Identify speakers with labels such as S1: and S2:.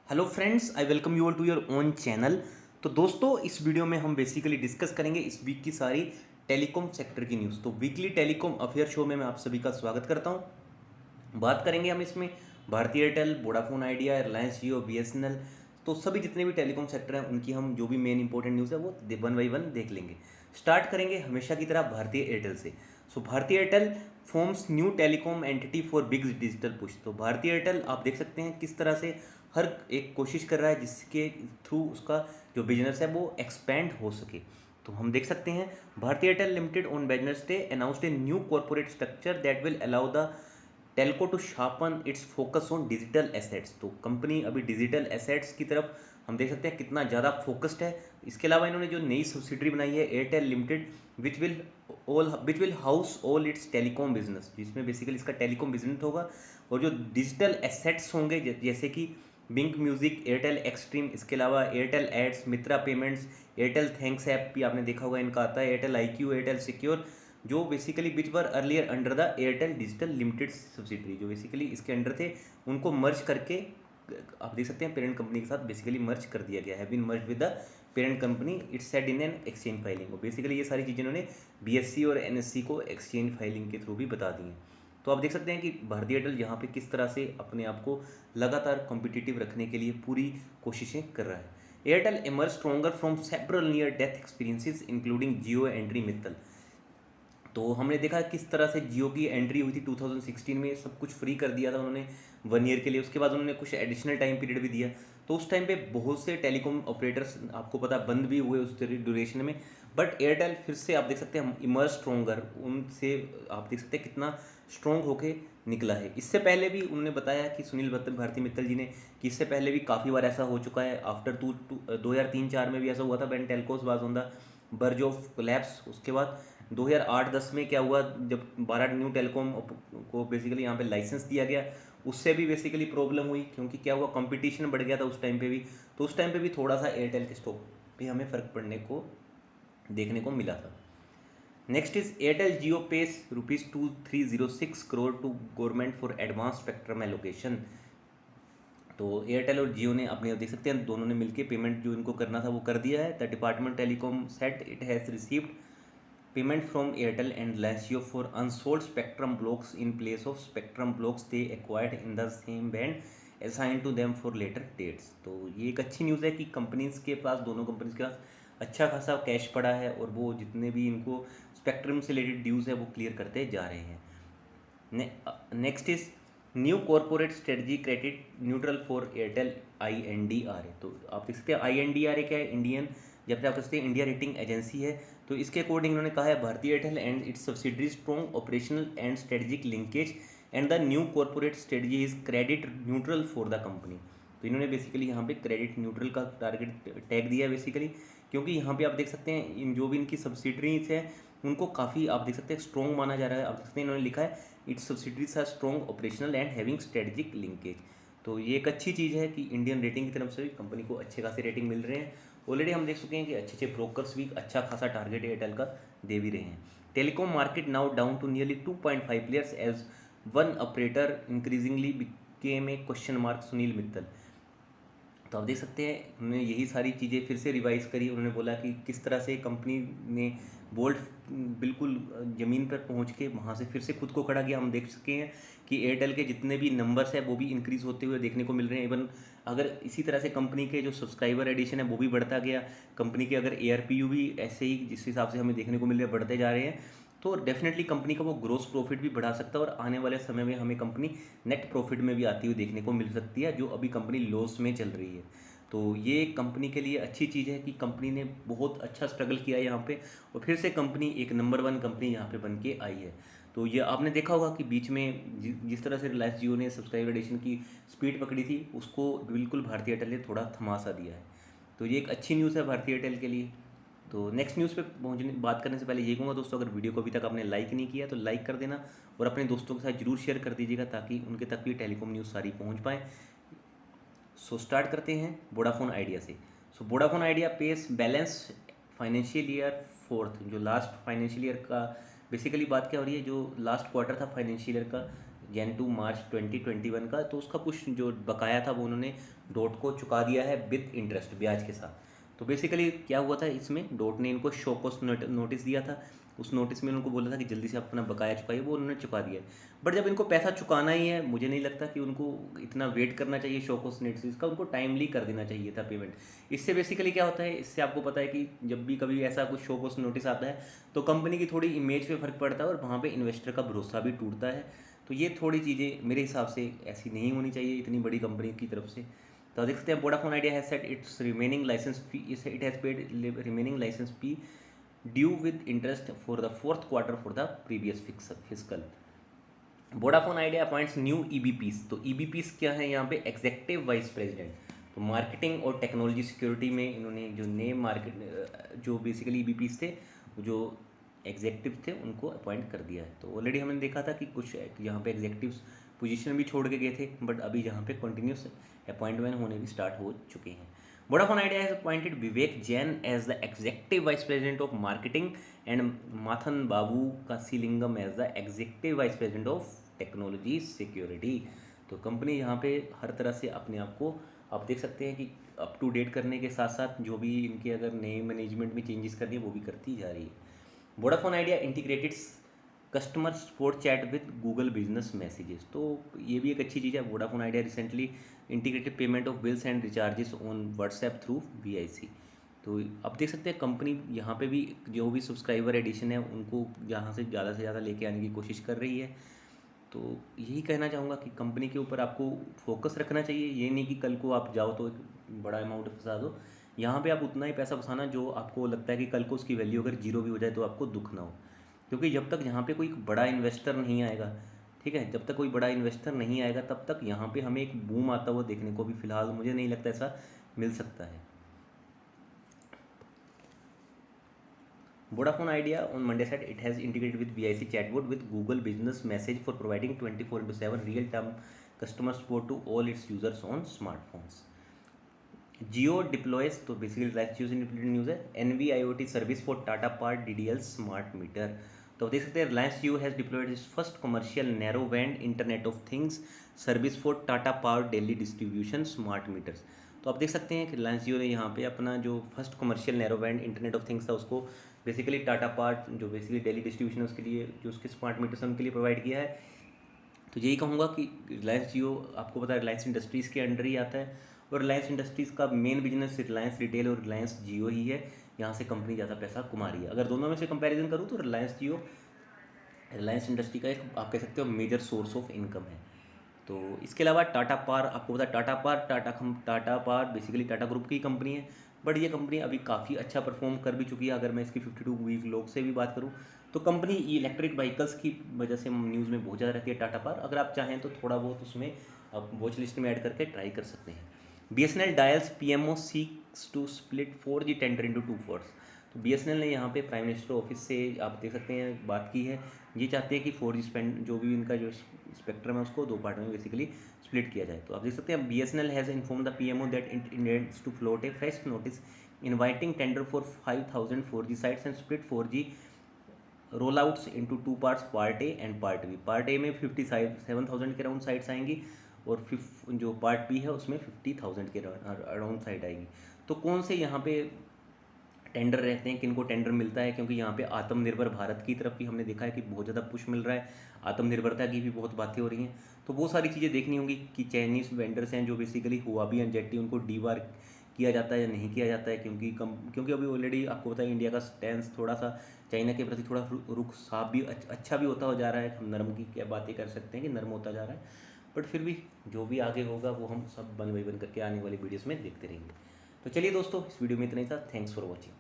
S1: Hello friends, I welcome you all to your own channel. तो दोस्तों, इस video में हम बेसिकली डिस्कस करेंगे इस वीक की सारी टेलीकॉम सेक्टर की न्यूज़। तो वीकली टेलीकॉम अफेयर शो में मैं आप सभी का स्वागत करता हूं। बात करेंगे हम इसमें Bharti Airtel, Vodafone Idea, Reliance Jio, BSNL, तो सभी जितने भी टेलीकॉम सेक्टर हैं उनकी हम जो भी मेन इंपॉर्टेंट न्यूज़ है वो वन बाई वन देख लेंगे। स्टार्ट करेंगे हमेशा की तरह भारतीय एयरटेल से। सो भारतीय Airtel forms new telecom entity for big digital push. तो भारतीय एयरटेल आप देख सकते हैं किस तरह से हर एक कोशिश कर रहा है जिसके थ्रू उसका जो बिजनेस है वो एक्सपेंड हो सके। तो हम देख सकते हैं Bharti Airtel limited on Wednesday announced a new corporate structure that will allow the telco to sharpen its focus on digital assets. तो कंपनी अभी डिजिटल एसेट्स की तरफ हम देख सकते हैं कितना ज़्यादा फोकस्ड है। इसके अलावा इन्होंने जो नई सब्सिडरी बनाई है Airtel limited which will house all it's telecom business, जिसमें बेसिकली इसका टेलीकॉम बिजनेस होगा और जो डिजिटल एसेट्स होंगे जैसे कि बिंक म्यूजिक, एयरटेल एक्सट्रीम, इसके अलावा एयरटेल एड्स, मित्रा पेमेंट्स, एयरटेल थैंक्स ऐप भी आपने देखा होगा इनका आता है, एयरटेल IQ, एयरटेल सिक्योर, जो basically which were earlier under the Airtel digital limited subsidiary, जो बेसिकली इसके अंडर थे उनको मर्ज करके आप देख सकते हैं पेरेंट कंपनी के साथ बेसिकली मर्ज कर दिया गया है, been merge with the parent company it's said in an exchange filing. को बेसिकली ये सारी चीज़ें इन्होंने BSE और NSE को एक्सचेंज फाइलिंग के थ्रू भी बता दी हैं। तो आप देख सकते हैं कि भारतीय एयरटेल यहाँ पे किस तरह से अपने आप को लगातार कॉम्पिटिटिव रखने के लिए पूरी कोशिशें कर रहा है। Airtel emerge stronger from several near death experiences including Jio entry Mittal. तो हमने देखा किस तरह से जियो की एंट्री हुई थी 2016 में, सब कुछ फ्री कर दिया था उन्होंने 1 ईयर के लिए। उसके बाद उन्होंने कुछ एडिशनल टाइम पीरियड भी दिया। तो उस टाइम पे बहुत से टेलीकॉम ऑपरेटर्स आपको पता बंद भी हुए उस ड्यूरेशन में, बट एयरटेल फिर से आप देख सकते हैं इमर्ज स्ट्रोंगर, उनसे आप देख सकते हैं कितना स्ट्रॉन्ग होके निकला है। इससे पहले भी उन्होंने बताया कि सुनील भारती मित्तल जी ने कि इससे पहले भी काफ़ी बार ऐसा हो चुका है। आफ्टर 2003-4 में भी ऐसा हुआ था when telcos was on the verge of collapse. उसके बाद 2008-10 में क्या हुआ जब 12 न्यू टेलीकॉम को बेसिकली यहाँ पे लाइसेंस दिया गया, उससे भी बेसिकली प्रॉब्लम हुई क्योंकि क्या हुआ कंपटीशन बढ़ गया था उस टाइम पे भी। तो उस टाइम पे भी थोड़ा सा एयरटेल के स्टॉक पे हमें फ़र्क पड़ने को देखने को मिला था। Next is Airtel Jio pays ₹2306 crore to government for advance spectrum allocation. तो एयरटेल और जियो ने अपने देख सकते हैं दोनों ने मिलकर पेमेंट जो इनको करना था वो कर दिया है। The department telecom said it has received payment from Airtel and Reliance Jio for unsold spectrum blocks in place of spectrum blocks they acquired in the same band assign to them for later dates. तो ये एक अच्छी news है कि companies के पास, दोनों companies के पास अच्छा खासा कैश पड़ा है और वो जितने भी इनको स्पेक्ट्रम से रिलेटेड ड्यूज़ है वो क्लियर करते जा रहे हैं। Next is new corporate strategy credit neutral for Airtel INDRA। तो आप देख सकते हैं INDRA क्या है, इंडियन, जब से आप सकते हैं इंडिया रेटिंग एजेंसी है। तो इसके अकॉर्डिंग उन्होंने कहा है भारतीय Airtel and it's subsidiary strong operational and strategic linkage and the new corporate strategy is credit neutral for the company. तो इन्होंने बेसिकली यहाँ पे क्रेडिट न्यूट्रल का टारगेट टैग दिया है बेसिकली, क्योंकि यहाँ पे आप देख सकते हैं इन जो भी इनकी सब्सिडरीज है उनको काफ़ी आप देख सकते हैं स्ट्रॉन्ग माना जा रहा है। आप देख सकते हैं इन्होंने लिखा है its subsidiaries are strong operational and having strategic linkage. तो ये एक अच्छी चीज़ है कि इंडियन रेटिंग की तरफ से भी कंपनी को अच्छे खासे रेटिंग मिल रहे हैं। ऑलरेडी हम देख चुके हैं कि अच्छे अच्छे ब्रोकर्स भी अच्छा खासा टारगेट एयरटेल का दे भी रहे हैं। Telecom market now down to nearly 2.5 players as one operator increasingly became a question mark, Sunil Mittal. तो आप देख सकते हैं उन्होंने यही सारी चीज़ें फिर से रिवाइज करी। उन्होंने बोला कि किस तरह से कंपनी ने बोल्ट बिल्कुल ज़मीन पर पहुंच के वहाँ से फिर से खुद को खड़ा किया। हम देख सके हैं कि एयरटेल के जितने भी नंबर्स हैं वो भी इंक्रीज़ होते हुए देखने को मिल रहे हैं। इवन अगर इसी तरह से कंपनी के जो सब्सक्राइबर एडिशन है वो भी बढ़ता गया, कंपनी के अगर ARPU भी ऐसे ही जिस हिसाब से हमें देखने को मिल रहे हैं बढ़ते जा रहे हैं, तो डेफिनेटली कंपनी का वो ग्रोस प्रॉफिट भी बढ़ा सकता है और आने वाले समय में हमें कंपनी नेट प्रॉफिट में भी आती हुई देखने को मिल सकती है, जो अभी कंपनी लॉस में चल रही है। तो ये कंपनी के लिए अच्छी चीज़ है कि कंपनी ने बहुत अच्छा स्ट्रगल किया है यहाँ पे और फिर से कंपनी एक नंबर 1 कंपनी यहाँ पे बन के आई है। तो ये आपने देखा होगा कि बीच में जिस तरह से रिलायंस जियो ने सब्सक्राइबर एडिशन की स्पीड पकड़ी थी उसको बिल्कुल भारतीय एयरटेल ने थोड़ा थमा सा दिया है। तो ये एक अच्छी न्यूज़ है भारतीय एयरटेल के लिए। तो नेक्स्ट न्यूज़ पे पहुंचने बात करने से पहले ये कहूँगा दोस्तों, अगर वीडियो को अभी तक आपने लाइक नहीं किया तो लाइक कर देना और अपने दोस्तों के साथ जरूर शेयर कर दीजिएगा ताकि उनके तक भी टेलीकॉम न्यूज़ सारी पहुँच पाएँ। सो स्टार्ट करते हैं वोडाफोन आइडिया से। सो Vodafone Idea pays balance financial year fourth, जो लास्ट फाइनेंशियल ईयर का बेसिकली बात क्या हो रही है, जो लास्ट क्वार्टर था फाइनेंशियल ईयर का जैन टू मार्च 2021 का, तो उसका कुछ जो बकाया था वो उन्होंने डॉट को चुका दिया है विद इंटरेस्ट, ब्याज के साथ। तो बेसिकली क्या हुआ था, इसमें डॉट ने इनको शो कॉस्ट नोटिस दिया था। उस नोटिस में उनको बोला था कि जल्दी से अपना बकाया चुकाइए, वो उन्होंने चुका दिया है। बट जब इनको पैसा चुकाना ही है, मुझे नहीं लगता कि उनको इतना वेट करना चाहिए शो कॉस्ट नोटिस का, उनको टाइमली कर देना चाहिए था पेमेंट। इससे बेसिकली क्या होता है, इससे आपको पता है कि जब भी कभी ऐसा कुछ शो कॉस्ट नोटिस आता है तो कंपनी की थोड़ी इमेज पे फर्क पड़ता है और वहाँ पे इन्वेस्टर का भरोसा भी टूटता है। तो ये थोड़ी चीज़ें मेरे हिसाब से ऐसी नहीं होनी चाहिए इतनी बड़ी कंपनी की तरफ से। तो देख सकते हैं Vodafone Idea has set its remaining licence fee, it has paid remaining licence fee due with interest for the fourth quarter for the previous physical. Vodafone Idea appoints new EVPs. तो EVPs क्या है यहाँ पे, executive vice president. तो marketing और technology security में इन्होंने जो नए मार्केट जो बेसिकली ईबीपीस थे, जो एग्जेक्टिव थे, उनको अपॉइंट कर दिया है। तो ऑलरेडी हमने देखा था कि कुछ यहाँ पे एग्जेक्टिव्स पोजीशन भी छोड़ के गए थे, बट अभी यहाँ पे कंटिन्यूस अपॉइंटमेंट होने भी स्टार्ट हो चुके हैं। Vodafone Idea has appointed Vivek Jain as the executive vice president of marketing and Mathan Babu Kasilingam as the executive vice president of technology security. तो कंपनी यहाँ पे हर तरह से अपने आप को आप देख सकते हैं कि अप टू डेट करने के साथ साथ जो भी इनके अगर नए मैनेजमेंट में चेंजेस करनी है वो भी करती जा रही है। Vodafone idea integrated customer support chat with Google business messages. तो ये भी एक अच्छी चीज़ है। Vodafone idea recently integrated payment of bills and recharges on WhatsApp through VIC। तो आप देख सकते हैं कंपनी यहाँ पे भी जो भी सब्सक्राइबर एडिशन है उनको यहाँ से ज़्यादा लेके आने की कोशिश कर रही है। तो यही कहना चाहूँगा कि कंपनी के ऊपर आपको फोकस रखना चाहिए। ये नहीं कि कल को आप जाओ तो एक बड़ा अमाउंट फंसा दो। यहाँ पे आप उतना ही पैसा फंसाना जो आपको लगता है कि कल को उसकी वैल्यू अगर जीरो भी हो जाए तो आपको दुख ना हो। क्योंकि जब तक यहाँ पे कोई बड़ा इन्वेस्टर नहीं आएगा, ठीक है, जब तक कोई बड़ा इन्वेस्टर नहीं आएगा तब तक यहाँ पे हमें एक बूम आता हुआ देखने को भी फिलहाल मुझे नहीं लगता ऐसा मिल सकता है। Vodafone Idea on Monday said it has integrated with VIC chatbot with Google Business Message for providing 24/7 real-time customer support to all its users on smartphones. Jio deploys, तो बेसिकली रिलायंस जियो से रिलेटेड न्यूज़ है, NB-IoT service for Tata power DDL smart meter. तो देख सकते हैं Reliance Jio has deployed its first commercial narrow band internet of things service for Tata power Delhi distribution smart meters. तो आप देख सकते हैं कि रिलायंस जियो ने यहाँ पे अपना जो first commercial narrow band internet of things था उसको बेसिकली टाटा पावर जो बेसिकली डेली डिस्ट्रीब्यूशन है उसके लिए जो उसके स्मार्ट मीटर्स हैं उनके लिए प्रोवाइड किया है। तो यही कहूँगा कि रिलायंस जियो आपको पता है रिलायंस इंडस्ट्रीज़ के अंडर ही आता है और रिलायंस इंडस्ट्रीज़ का मेन बिजनेस रिलायंस रिटेल और रिलायंस जियो ही है। यहाँ से कंपनी ज़्यादा पैसा कमा रही है। अगर दोनों में से कंपैरिजन करूँ तो रिलायंस जियो रिलायंस इंडस्ट्री का एक आप कह सकते हो मेजर सोर्स ऑफ इनकम है। तो इसके अलावा टाटा पावर आपको पता है Tata power basically Tata group की कंपनी है, बट ये कंपनी अभी काफ़ी अच्छा परफॉर्म कर भी चुकी है। अगर मैं इसकी 52 वीक लॉग से भी बात करूँ तो कंपनी इलेक्ट्रिक व्हीकल्स की वजह से न्यूज़ में बहुत ज़्यादा रहती है टाटा पावर। अगर आप चाहें तो थोड़ा बहुत उसमें आप वॉच लिस्ट में ऐड करके ट्राई कर सकते हैं। BSNL dials PMO seeks to split 4G tender into 2 parts. तो BSNL ने यहाँ पे प्राइम मिनिस्टर ऑफिस से आप देख सकते हैं बात की है। ये चाहते हैं कि 4G स्पेंड जो भी इनका जो स्पेक्ट्रम है उसको 2 पार्ट में बेसिकली स्प्लिट किया जाए। तो आप देख सकते हैं BSNL has informed the PMO that it intends to float a fresh notice inviting tender for 5000 4G sites and split 4G rollouts into 2 parts, part A and part B. Part A में 57,000 के around sites आएंगी और जो part B है उसमें 50,000 के around site आएगी। तो कौन से यहाँ पे टेंडर रहते हैं, किनको टेंडर मिलता है, क्योंकि यहाँ पे आत्मनिर्भर भारत की तरफ भी हमने देखा है कि बहुत ज़्यादा पुश मिल रहा है, आत्मनिर्भरता की भी बहुत बातें हो रही हैं। तो वो सारी चीज़ें देखनी होंगी कि चाइनीज़ वेंडर्स हैं जो बेसिकली हुआबी एंड जेटी उनको डीबार किया जाता है या नहीं किया जाता है, क्योंकि अभी ऑलरेडी आपको पता है इंडिया का स्टैंस थोड़ा सा चाइना के प्रति थोड़ा रुख साफ भी अच्छा भी होता हो जा रहा है। हम नरम की क्या बातें कर सकते हैं कि नरम होता जा रहा है, बट फिर भी जो भी आगे होगा वो हम सब बन करके आने वाली वीडियोस में देखते रहेंगे। तो चलिए दोस्तों, इस वीडियो में इतना ही था। Thanks for watching.